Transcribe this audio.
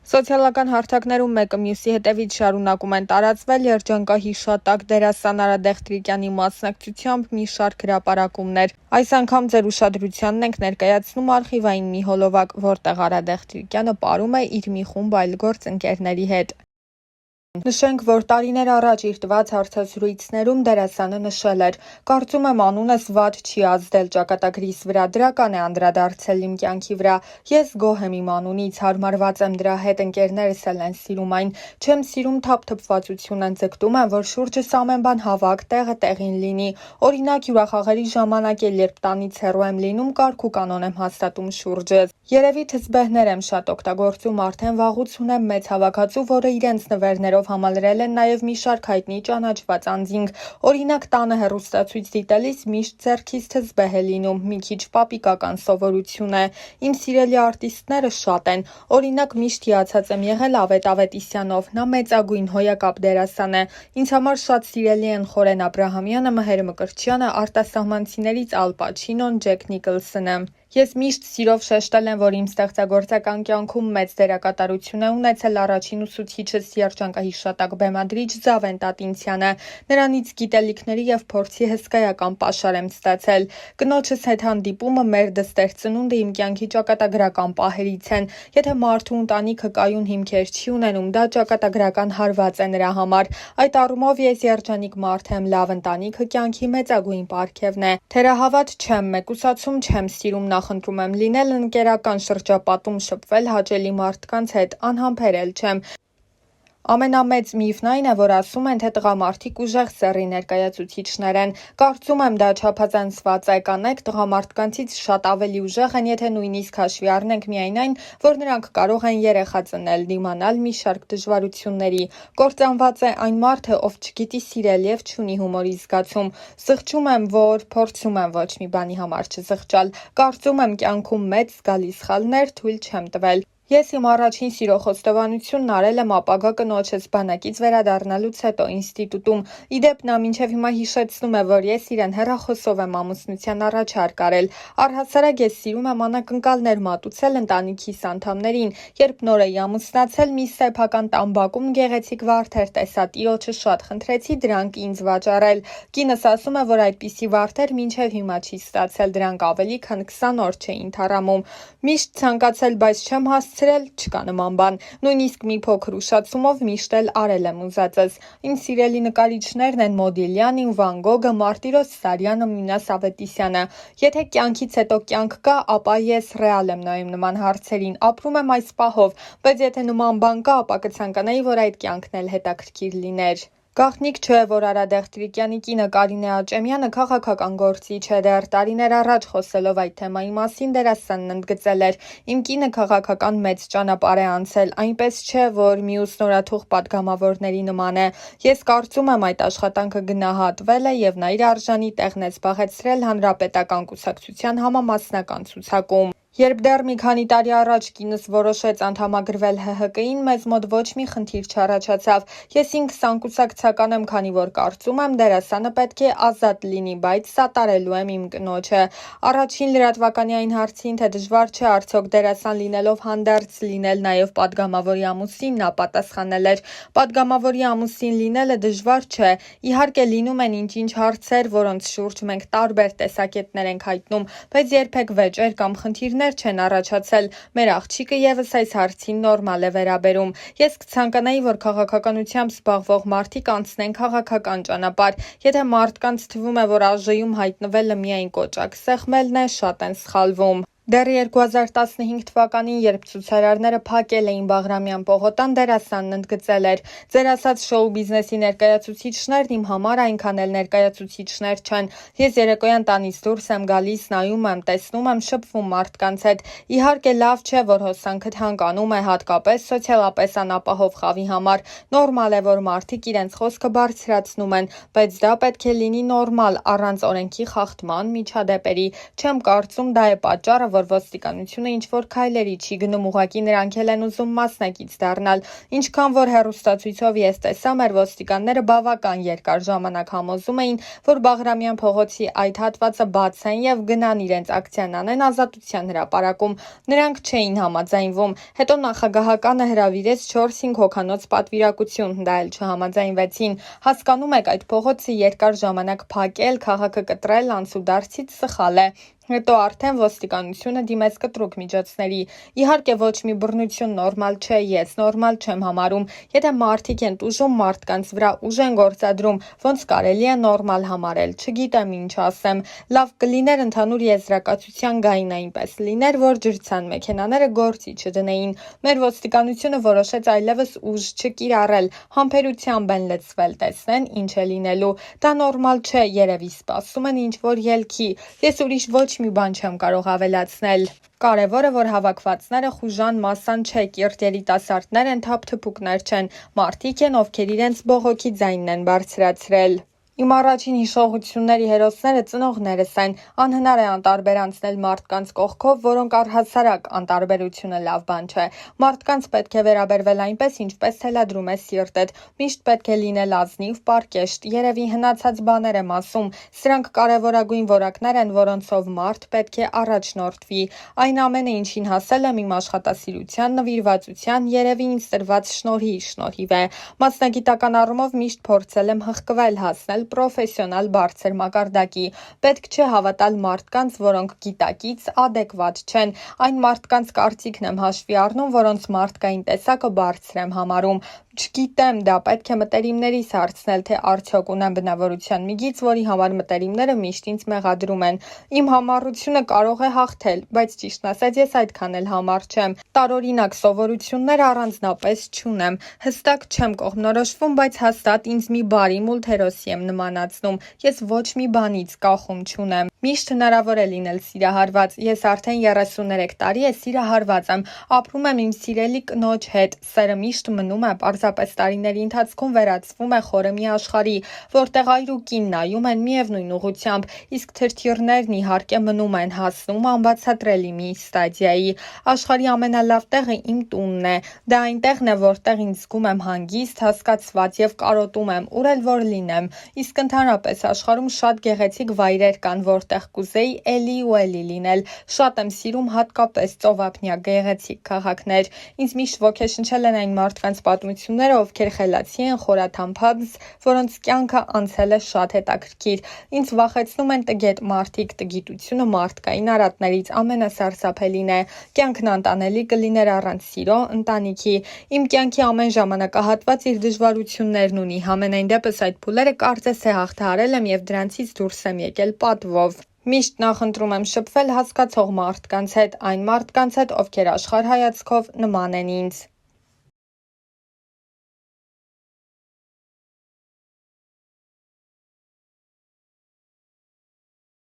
Սոցիալական հարթակներում մեկը մյուսի հետևից շարունակում են տարածվել երջանկահիշատակ դերասան Արա Դեղտրիկյանի մասնակցությամբ մի շարք հրապարակումներ։ Այս անգամ ձեր ուշադրությանն ենք ներկայացնում արխիվային մի հոլովակ, որտեղ Արա Դեղտրիկյանը պարում է իր մի խումբ այլ գործընկերների հետ։ Նշենք, որ տարիներ առաջ իր տված հարցազրույցներում դերասանը նշել էր. «Կարծում եմ անունս վատ չի ազդել ճակատագրիս վրա, դրական է անդրադարձել իմ կյանքի վրա, ես գոհ եմ իմ անունից, հարմարված եմ դրա հետ, ընկերներս էլ են սիրում այն, չեմ սիրում թափթփվածություն են ձգտում են, որ շուրջս ամեն բան հավաք, տեղը տեղին լինի, օրինակ հյուրախաղերի ժամանակ էլ երբ տանից հեռու եմ լինում, կարգ ու կանոն եմ հաստատում շուրջս, երևի թծբեհներ եմ շատ օգտագործում, արդեն վաղուց ունեմ մեծ հավաքածու, որը իրենց նվերներով համալրել են նաև մի շարք հայտնի ճանաչված անձինք, օրինակ տանը հեռուստացույց դիտելիս միշտ ձեռքից թծբեհ է լինում, մի քիչ պապիկական սովորություն է, իմ սիրելի արտիստները շատ են, օրինակ միշտ հիացած եմ եղել Ավետ Ավետիսյանով, նա մեծագույն հոյակապ դերասան է, ինձ համար շատ սիրելի են Խորեն Աբրահամյանը, Մհեր Մկրտչյանը, արտասահմանցիներից Ալ Պաչինոն, Ջեք Նիկոլսոնը։ Ես միշտ սիրով շեշտել եմ, որ իմ ստեղծագործական կյանքում մեծ դերակատարություն է ունեցել առաջին ուսուցիչս երջանկահիշատակ բեմադրիչ Զավեն Տատինցյանը, նրանից գիտելիքների և փորձի հսկայական պաշար եմ ստացել։ Կնոջս հետ հանդիպումը մեր դստեր ծնունդը իմ կյանքի ճակատագրական պահերից են, եթե մարդու ընտանիքը կայուն հիմքեր չի ունենում, դա ճակատագրական հարված է նրա համար, այդ առումով ես երջանիկ մարդ եմ, լավ ընտանիքը կյանքի մեծագույն պարգևն է, թերահավատ չեմ, մեկուսացում չեմ սիրում, նախընտրում եմ լինել ընկերական շրջապատում, շփվել հաճելի մարդկանց հետ, անհամբերել չեմ։ Ամենամեծ միֆն այն է, որ ասում են, թե տղամարդիկ ուժեղ սեռի ներկայացուցիչներ են, կարծում եմ դա չափազանցված է, կանայք տղամարդկանցից շատ ավելի ուժեղ են, եթե նույնիսկ հաշվի առնենք միայն այն, որ նրանք կարող են երեխա ծնել, դիմանալ մի շարք դժվարությունների, կործանված է այն մարդը, ով չգիտի սիրել և չունի հումորի զգացում, զղջում եմ, որ փորձում եմ ոչ մի բանի համար չզղջալ, կարծում եմ կյանքում մեծ զգալի սխալներ թույլ չեմ տվել։ Ես իմ առաջին սիրո խոստովանությունն արել եմ ապագա կնոջս բանակից վերադառնալուց հետո ինստիտուտում, իդեպ նա մինչև հիմա հիշեցնում է, որ ես իրեն հեռախոսով եմ ամուսնության առաջարկ արել, առհասարակ ես սիրում եմ անակնկալներ մատուցել ընտանիքիս անդամներին, երբ նոր էի ամուսնացել մի սեփական տամբակում գեղեցիկ վարդեր տեսա, տիրոջը շատ խնդրեցի դրանք ինձ վաճառել, կինս ասում է, որ այդպիսի վարդեր մինչև հիմա չի ստացել, դրանք ավելի քան 20 օր չէին թառամում, միշտ ցանկացել, բայց չեմ հասցրել, չկա նման բան, նույնիսկ մի փոքր ուշացումով միշտ էլ արել եմ ուզածս, իմ սիրելի նկարիչներն են Մոդիլյանին, Վան Գոգը, Մարտիրոս Սարյանը, Մինաս Ավետիսյանը, եթե կյանքից հետո կյանք կա, ապա ես ռեալ եմ նայում նման հարցերին, ապրում եմ այս պահով, բայց եթե նման բան կա, ապա կցանկանայի, որ այդ կյանքն էլ հետաքրքիր լիներ։ Գաղտնիք չէ, որ Արա Դեղտրիկյանի կինը Կարինե Աճեմյանը քաղաքական գործիչ է, դեռ տարիներ առաջ խոսելով այդ թեմայի մասին դերասանն ընդգծել էր. «Իմ կինը քաղաքական մեծ ճանապարհ է անցել, այնպես չէ, որ մյուս նորաթուխ պատգամավորների նման է, ես կարծում եմ այդ աշխատանքը գնահատվել է և նա իր արժանի տեղն է զբաղեցրել Հանրապետական կուսակցության համամասնական ցուցակում։ Երբ դեռ մի քանի տարի առաջ կինս որոշեց անդամագրվել ՀՀԿ-ին, մեզ մոտ ոչ մի խնդիր չառաջացավ, ես ինքս անկուսակցական եմ, քանի որ կարծում եմ դերասանը պետք է ազատ լինի, բայց սատարելու եմ իմ կնոջը»։ Առաջին լրատվականի այն հարցին, թե դժվար չէ արդյոք դերասան լինելով հանդերձ լինել նաև պատգամավորի ամուսին, նա պատասխանել էր. «Պատգամավորի ամուսին լինելը դժվար չէ, իհարկե լինում են ինչ-ինչ հարցեր, որոնց շուրջ մենք տարբեր տեսակետներ ենք հայտնում, բայց երբեք վեճեր կամ խնդիրներ չեն առաջացել, մեր աղջիկը ևս այս հարցին նորմալ է վերաբերում, ես կցանկանայի, որ քաղաքականությամբ զբաղվող մարդիկ անցնեն քաղաքական ճանապարհ, եթե մարդկանց թվում է, որ ԱԺ-ում հայտնվելը միայն կոճակ սեղմելն է, շատ են սխալվում»։ Դեռ 2015 թվականին, երբ ցուցարարները փակել էին Բաղրամյան պողոտան, դերասանն ընդգծել էր. «Ձեր ասած շոու բիզնեսի ներկայացուցիչներն իմ համար այնքան էլ ներկայացուցիչներ չեն, ես երեկոյան տանից դուրս եմ գալիս, նայում եմ, տեսնում եմ, շփվում մարդկանց հետ, իհարկե լավ չէ, որ հոսանքդ հանգանում է, հատկապես սոցիալապես անապահով խավի համար, նորմալ է, որ մարդիկ իրենց խոսքը բարձրացնում են, բայց դա պետք է լինի նորմալ, առանց օրենքի խախտման, միջադեպերի, չեմ կարծում դա է պատճառը, որ ոստիկանությունը ինչ-որ քայլերի չի գնում, ուղղակի նրանք էլ են ուզում մասնակից դառնալ։ Ինչքան որ հեռուստացույցով ես տեսա, մեր ոստիկանները բավական երկար ժամանակ համոզում էին, որ Բաղրամյան փողոցի այդ հատվածը բացեն եւ գնան իրենց ակցիան անեն Ազատության հրապարակում։ Նրանք չէին համաձայնվում։ Հետո նախագահականը հրավիրեց 4-5 հոգանոց պատվիրակություն, դա էլ չհամաձայնվեցին։ Հասկանում եք, այդ փողոցը երկար ժամանակ փակել, քաղաքը կտրել անցուդարձից սխալ է։ Հետո արդեն ոստիկանությունը դիմեց կտրուկ միջոցների։ Իհարկե ոչ մի բռնություն նորմալ չէ, ես նորմալ չեմ համարում։ Եթե մարդիկ են տուժում մարդկանց վրա, ուժ են գործադրում, ոնց կարելի է նորմալ համարել, չգիտեմ ինչ ասեմ։ Լավ կլիներ ընդհանուր եզրակացության գային այնպես լիներ, որ ջրցան մեքենաները գործի չդնեին։ Մեր ոստիկանությունը որոշեց այլևս ուժ չկիրառել, համբերությամբ են լցվել, տեսնեն ինչ է լինելու։ Դա նորմալ չէ, երևի սպասում են ինչ-որ ելքի։ Ես ուրիշ ոչ մի բան չեմ կարող ավելացնել։ Կարևորը, որ հավաքվածները խուժան մասան չէ, կիրթ երիտասարդներ են, թափթփուկներ չեն, մարդիկ են, ովքեր իրենց բողոքի ձայնն են բարձրացրել։ Իմ առաջին հիշողությունների հերոսները ծնողներս են, անհնար է անտարբեր անցնել մարդկանց կողքով, որոնք առհասարակ անտարբերությունը լավ բան չէ։ Մարդկանց պետք է վերաբերվել այնպես, ինչպես թելադրում է սիրտդ, միշտ պետք է լինել ազնիվ, պարկեշտ, երևի հնացած բաներ եմ ասում, սրանք կարևորագույն որակներ են, որոնցով մարդ պետք է առաջնորդվի։ Այն ամենը, ինչին հասել եմ իմ աշխատասիրության, նվիրվածության, երևի ինձ տրված շնորհի շնորհիվ է։ Մասնագիտական առումով միշտ փորձել եմ հղկվել, հասնել պրոֆեսիոնալ բարձր մակարդակի։ Պետք չէ հավատալ մարդկանց, որոնք գիտակից ադեկվատ չեն։ Այն մարդկանց կարծիքն եմ հաշվի առնում, որոնց մարդկային տեսակը բարձր եմ համարում։ Չգիտեմ, դա պետք է մտերիմներիս հարցնել, թե արդյոք ունեմ բնավորության մի գիծ, որի համար մտերիմները միշտ ինձ մեղադրում են։ Իմ համառությունը կարող է հաղթել, բայց ճիշտն ասած ես այդքան էլ համառ չեմ։ Տարօրինակ սովորություններ առանձնապես չունեմ։ Հստակ չեմ կողմնորոշվում, բայց հաստատ ինձ մի բարի մուլտհերոսի եմ նմանացնում։ Ես ոչ մի բանից կախում չունեմ։ Միշտ հնարավոր է լինել սիրահարված։ Ես արդեն 33 տարի է սիրահարված եմ, ապրում եմ իմ սիրելի կնոջ հետ։ Սերը միշտ մնում է, պարզապես տարիների ընթացքում վերածվում է խորը մի աշխարհի, որտեղ այր ու կին նայում են միևնույն ուղղությամբ, իսկ թրթիռներն իհարկե մնում են, հասնում անբացատրելի մի ստադիայի։ Աշխարհի ամենալավ տեղը իմ տունն է։ Դա այնտեղն է, որտեղ ինձ զգում եմ հանգիստ, հասկացված եւ կարոտում եմ, ուր էլ որ լինեմ։ Իսկ ընդհանրապես աշխարհում շատ գեղեցիկ վայրեր կան, որտեղ կուզեի էլի ու էլի լինել։ Շատ եմ սիրում հատկապես ծովափնյա գեղեցիկ քաղաքներ։ Ինձ միշտ ոգեշնչել են այն մարդկանց պատմությունները, ովքեր խելացի են, խորաթափանց, որոնց կյանքը անցել է շատ հետաքրքիր։ Ինձ վախեցնում են տգետ մարդիկ, տգիտությունը մարդկային արատներից ամենասարսափելին է։ Կյանքն անտանելի կլիներ առանց սիրո, ընտանիքի։ Իմ կյանքի ամեն ժամանակահատված իր դժվարություններն ունի, համենայն դեպս այդ փուլերը կարծես թե հաղթահարել եմ եւ դրանցից դուրս եմ եկել պատվով։ Միշտ նախընտրում եմ շփվել հասկացող մարդկանց հետ, այն մարդկանց հետ, ովքեր աշխարհայացքով նման են ինձ։